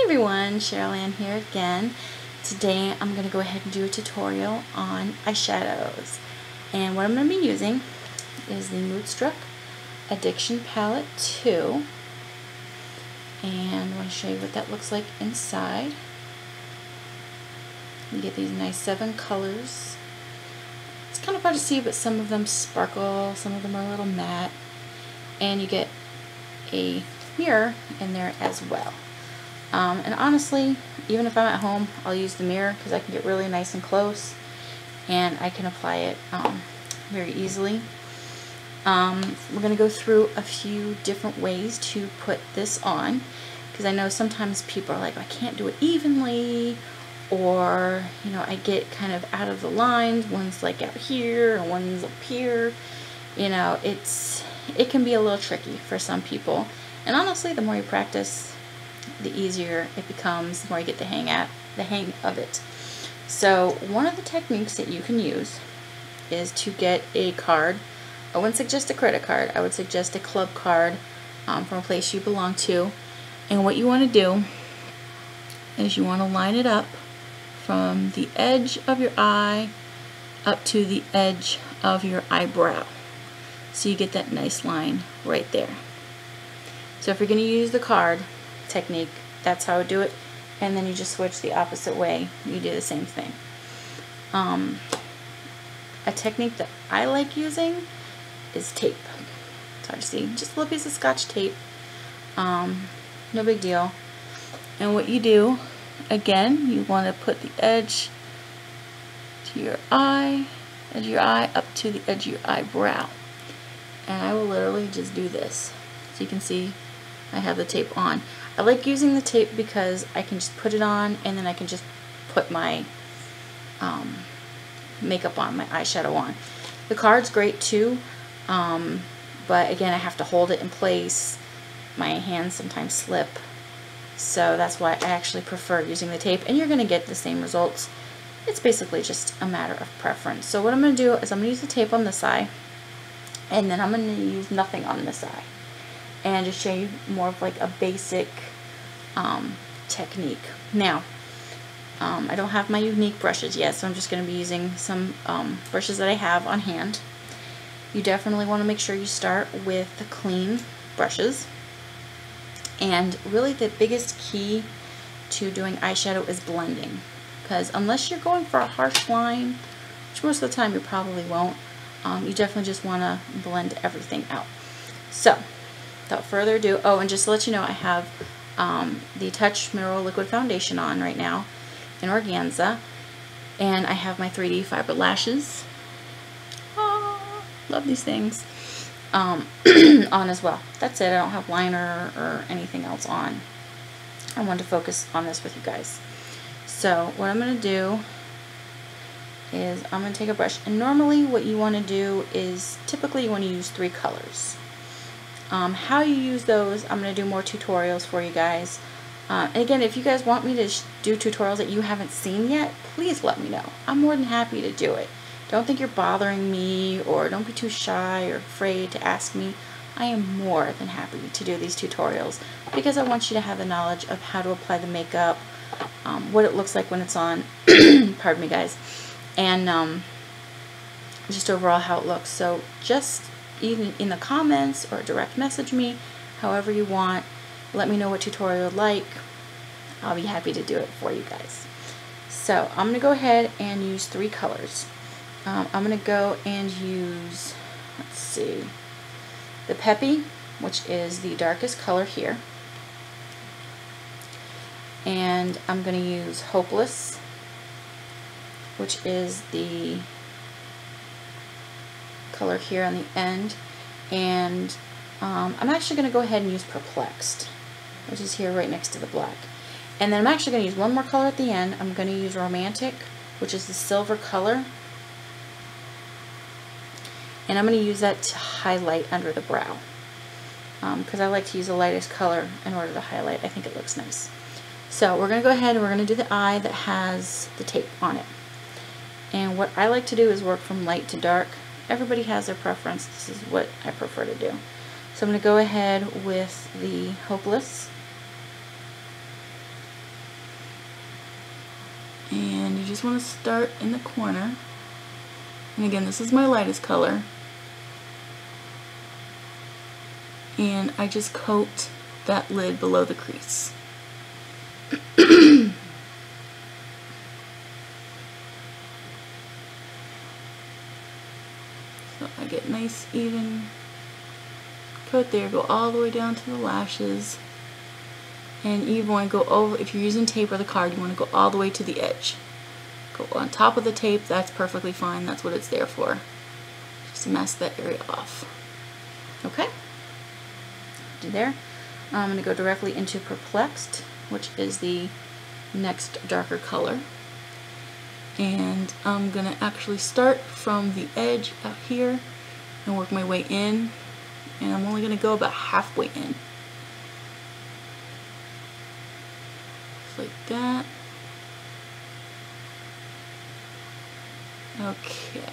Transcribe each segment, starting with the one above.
Hey everyone, Tutorial1 here again. Today I'm going to go ahead and do a tutorial on eyeshadows. And what I'm going to be using is the Moodstruck Addiction Palette 2. And I want to show you what that looks like inside. You get these nice 7 colors. It's kind of hard to see, but some of them sparkle, some of them are a little matte. And you get a mirror in there as well. And honestly, even if I'm at home, I'll use the mirror because I can get really nice and close and I can apply it very easily. We're going to go through a few different ways to put this on, because I know sometimes people are like, I can't do it evenly, or I get kind of out of the lines. One's like out here and one's up here. It can be a little tricky for some people. And honestly, the more you practice, the easier it becomes, the more you get the hang of it. So one of the techniques that you can use is to get a card. I wouldn't suggest a credit card. I would suggest a club card from a place you belong to. And what you want to do is you want to line it up from the edge of your eye up to the edge of your eyebrow. So you get that nice line right there. So if you're going to use the card technique, that's how I do it, and then you just switch the opposite way, you do the same thing. A technique that I like using is tape. It's hard to see, just a little piece of Scotch tape, no big deal. And what you do, again, you want to put the edge to your eye, up to the edge of your eyebrow, and I will literally just do this. So you can see I have the tape on. I like using the tape because I can just put it on and then I can just put my makeup on, my eyeshadow on. The card's great too, but again, I have to hold it in place. My hands sometimes slip, so that's why I actually prefer using the tape, and you're going to get the same results. It's basically just a matter of preference. So what I'm going to do is I'm going to use the tape on this eye, and then I'm going to use nothing on this eye, and just show you more of like a basic technique. Now, I don't have my Younique brushes yet, so I'm just going to be using some brushes that I have on hand. You definitely want to make sure you start with the clean brushes. And really the biggest key to doing eyeshadow is blending, because unless you're going for a harsh line, which most of the time you probably won't, you definitely just want to blend everything out. So without further ado, oh, and just to let you know, I have the Touch Mineral Liquid Foundation on right now in Organza, and I have my 3D fiber lashes. Oh, love these things. On as well. That's it. I don't have liner or anything else on. I wanted to focus on this with you guys. So what I'm going to do is I'm going to take a brush, and normally what you want to do is typically you want to use 3 colors. How you use those, I'm going to do more tutorials for you guys. And again, if you guys want me to do tutorials that you haven't seen yet, please let me know. I'm more than happy to do it. Don't think you're bothering me, or don't be too shy or afraid to ask me. I am more than happy to do these tutorials because I want you to have the knowledge of how to apply the makeup, what it looks like when it's on, pardon me guys, and just overall how it looks. So just even in the comments or direct message me, however you want, let me know what tutorial you'd like. I'll be happy to do it for you guys. So I'm going to go ahead and use 3 colors. I'm going to go and use, let's see, the Peppy, which is the darkest color here. And I'm going to use Hopeless, which is the color here on the end. And I'm actually going to go ahead and use Perplexed, which is here right next to the black. And then I'm actually going to use one more color at the end. I'm going to use Romantic, which is the silver color. And I'm going to use that to highlight under the brow, because I like to use the lightest color in order to highlight. I think it looks nice. So we're going to go ahead and we're going to do the eye that has the tape on it. And what I like to do is work from light to dark. Everybody has their preference. This is what I prefer to do. So I'm going to go ahead with the Hopeless. just want to start in the corner. And again, this is my lightest color. And I just coat that lid below the crease. So I get nice even coat there, go all the way down to the lashes. And you want to go over, if you're using tape or the card, you want to go all the way to the edge. Go on top of the tape, that's perfectly fine, that's what it's there for. Just mask that area off. Okay, do there. I'm going to go directly into Perplexed, which is the next darker color. And I'm going to actually start from the edge out here and work my way in. And I'm only going to go about halfway in. Just like that. Okay.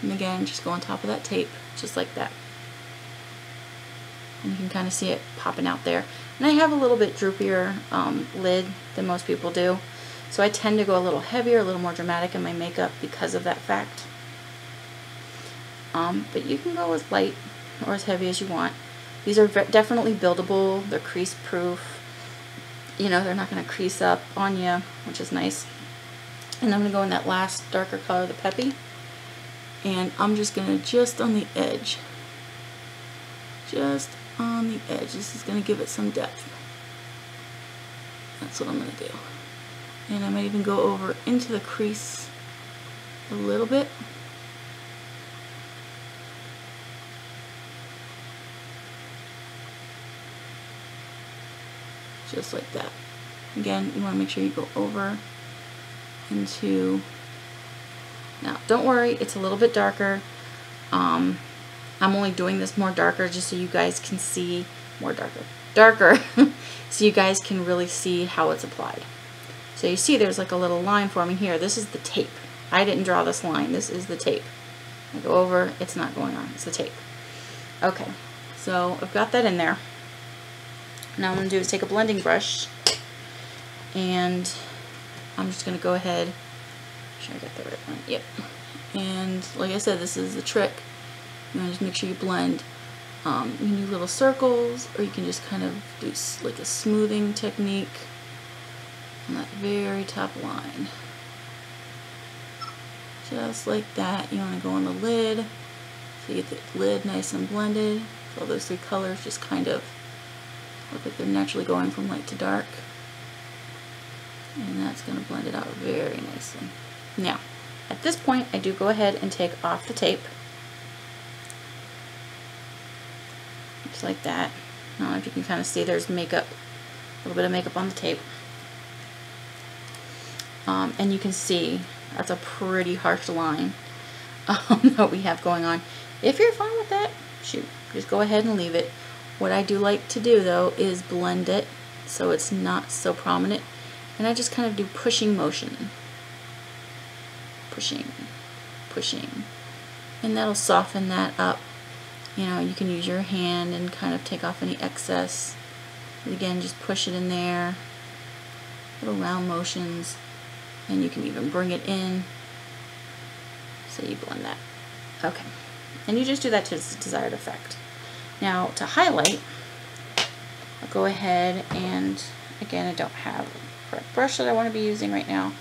And again, just go on top of that tape, just like that. And you can kind of see it popping out there. And I have a little bit droopier lid than most people do. So I tend to go a little heavier, a little more dramatic in my makeup because of that fact. But you can go as light or as heavy as you want. These are definitely buildable. They're crease proof. You know, they're not going to crease up on you, which is nice. And I'm going to go in that last darker color, the Peppy. And I'm just going to just on the edge. Just on the edge. This is going to give it some depth. That's what I'm going to do. And I might even go over into the crease a little bit. Just like that. Again, you want to make sure you go over into. Now, don't worry, it's a little bit darker. I'm only doing this more darker just so you guys can see more darker, so you guys can really see how it's applied. So you see there's like a little line forming here. This is the tape. I didn't draw this line. This is the tape. I go over, it's not going on. It's the tape. Okay, so I've got that in there. Now what I'm going to do is take a blending brush, and I'm just going to go ahead. Make sure I got the right one. Yep. And like I said, this is the trick. You want to just make sure you blend. You can do little circles, or you can just kind of do like a smoothing technique on that very top line. Just like that. You want to go on the lid, so you get the lid nice and blended. So those three colors just kind of look like they're naturally going from light to dark. And that's going to blend it out very nicely. Now, at this point, I do go ahead and take off the tape. Just like that. I don't know if you can kind of see there's makeup, a little bit of makeup on the tape. And you can see that's a pretty harsh line that we have going on. If you're fine with that, shoot, just go ahead and leave it. What I do like to do though is blend it so it's not so prominent, and I just kind of do pushing motion. Pushing, pushing, and that'll soften that up. You know, you can use your hand and kind of take off any excess. And again, just push it in there, little round motions, and you can even bring it in so you blend that. Okay, and you just do that to its desired effect. Now to highlight, I'll go ahead and, again, I don't have a correct brush that I want to be using right now,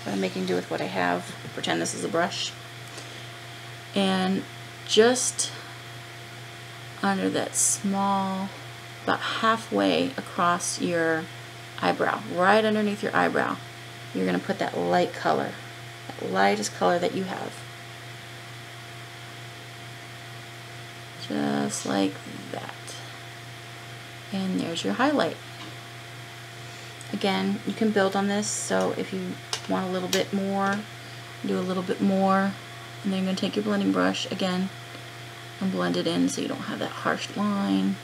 but I'm making do with what I have. Pretend this is a brush. And just under that small, about halfway across your eyebrow, right underneath your eyebrow, you're going to put that light color, that lightest color that you have. Just like that. And there's your highlight. Again, you can build on this, so if you want a little bit more, do a little bit more, and then you're going to take your blending brush again and blend it in so you don't have that harsh line,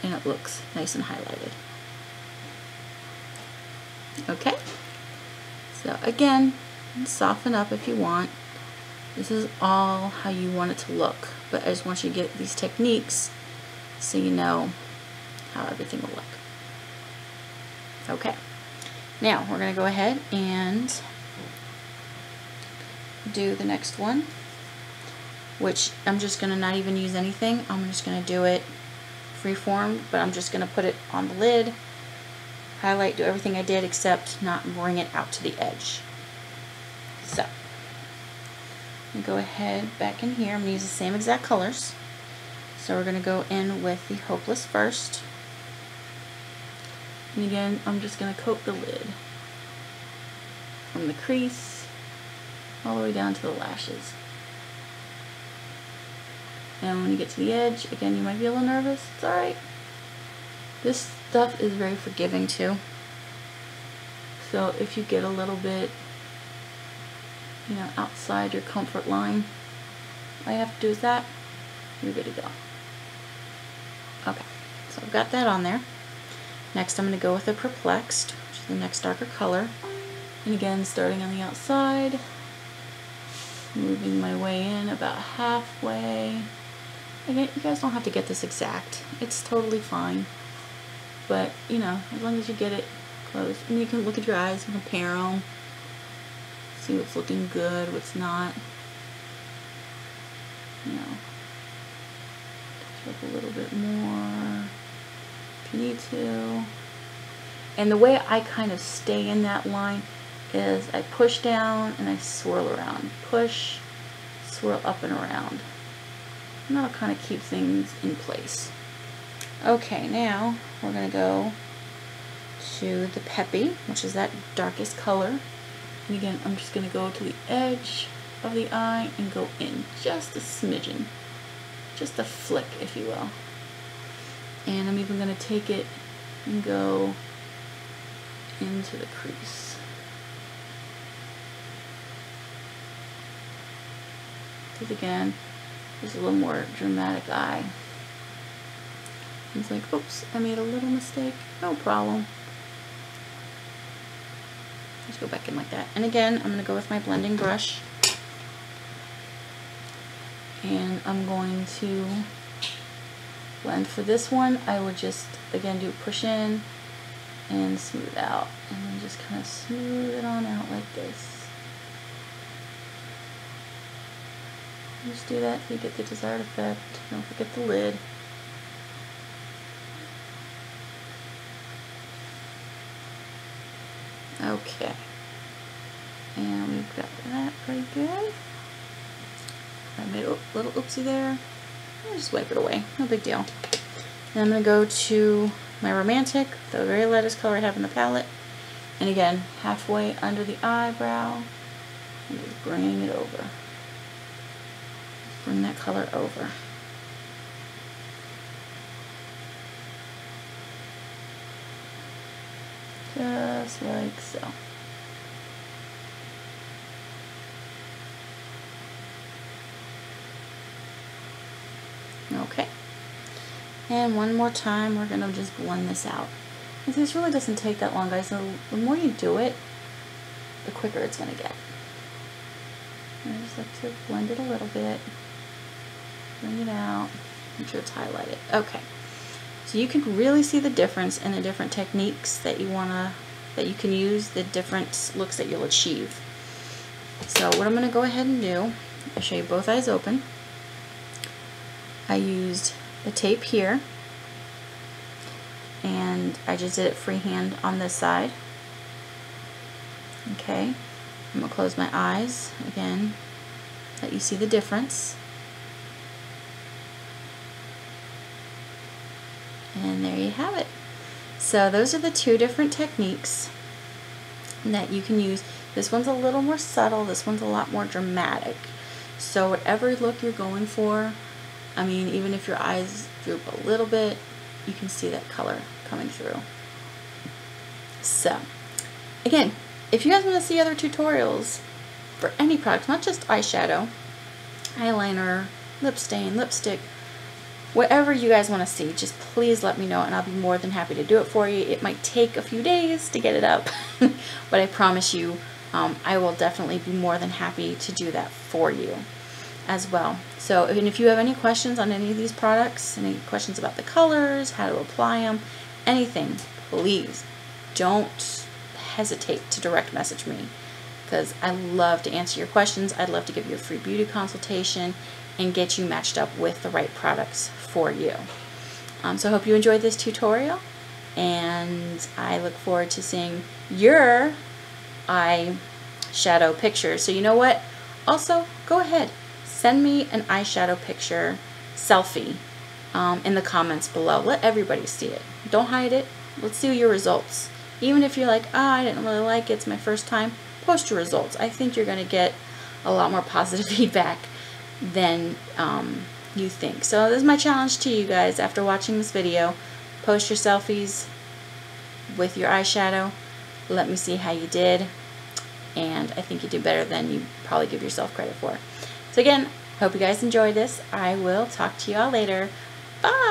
and it looks nice and highlighted. Okay, so again, soften up if you want. This is all how you want it to look, but I just want you to get these techniques so you know how everything will look. Okay. Now we're going to go ahead and do the next one, which I'm just going to not even use anything. I'm just going to do it freeform, but I'm just going to put it on the lid, highlight, do everything I did except not bring it out to the edge. So I'm going to go ahead back in here. I'm going to use the same exact colors. So we're going to go in with the Hopeless first. And again, I'm just going to coat the lid from the crease all the way down to the lashes. And when you get to the edge, again, you might be a little nervous. It's alright. This stuff is very forgiving too. So if you get a little bit, you know, outside your comfort line, all you have to do is that, you're good to go. Okay, so I've got that on there. Next I'm going to go with the Perplexed, which is the next darker color. And again, starting on the outside, moving my way in about halfway. Again, you guys don't have to get this exact. It's totally fine. But, you know, as long as you get it close. And you can look at your eyes and compare them. See what's looking good, what's not. You know, touch up a little bit more if you need to. And the way I kind of stay in that line is I push down and I swirl around. Push, swirl up and around. And that'll kind of keep things in place. Okay, now we're going to go to the Peppy, which is that darkest color. And again, I'm just going to go to the edge of the eye and go in just a smidgen. Just a flick, if you will. And I'm even going to take it and go into the crease. Because again, there's a little more dramatic eye. It's like, oops, I made a little mistake. No problem. Just go back in like that. And again, I'm going to go with my blending brush. And I'm going to blend. For this one, I would just, again, do push in and smooth out. And then just kind of smooth it on out like this. Just do that till you get the desired effect. Don't forget the lid. Okay. And we've got that pretty good. I made a little oopsie there. I'll just wipe it away. No big deal. Then I'm going to go to my Romantic, the very lightest color I have in the palette. And again, halfway under the eyebrow. And just bring it over. Bring that color over. Just like so. Okay. And one more time, we're going to just blend this out. And this really doesn't take that long, guys. The more you do it, the quicker it's going to get. I just like to blend it a little bit. Bring it out. Make sure it's highlighted. Okay. So you can really see the difference in the different techniques that you can use, the different looks that you'll achieve. So what I'm going to go ahead and do, I'll show you both eyes open. I used the tape here, and I just did it freehand on this side. Okay, I'm going to close my eyes again, let you see the difference. And there you have it. So those are the two different techniques that you can use. This one's a little more subtle, this one's a lot more dramatic. So whatever look you're going for, I mean, even if your eyes droop a little bit, you can see that color coming through. So, again, if you guys want to see other tutorials for any product, not just eyeshadow, eyeliner, lip stain, lipstick, whatever you guys want to see, just please let me know and I'll be more than happy to do it for you. It might take a few days to get it up, but I promise you, I will definitely be more than happy to do that for you as well. So, and if you have any questions on any of these products, any questions about the colors, how to apply them, anything, please don't hesitate to direct message me, because I love to answer your questions. I'd love to give you a free beauty consultation and get you matched up with the right products for you. So I hope you enjoyed this tutorial, and I look forward to seeing your eyeshadow picture. So you know what? Also, go ahead, send me an eyeshadow picture selfie in the comments below. Let everybody see it. Don't hide it. Let's see your results. Even if you're like, oh, I didn't really like it, it's my first time, post your results. I think you're going to get a lot more positive feedback than you think. So this is my challenge to you guys after watching this video. Post your selfies with your eyeshadow. Let me see how you did. And I think you did better than you probably give yourself credit for. So again, hope you guys enjoyed this. I will talk to you all later. Bye!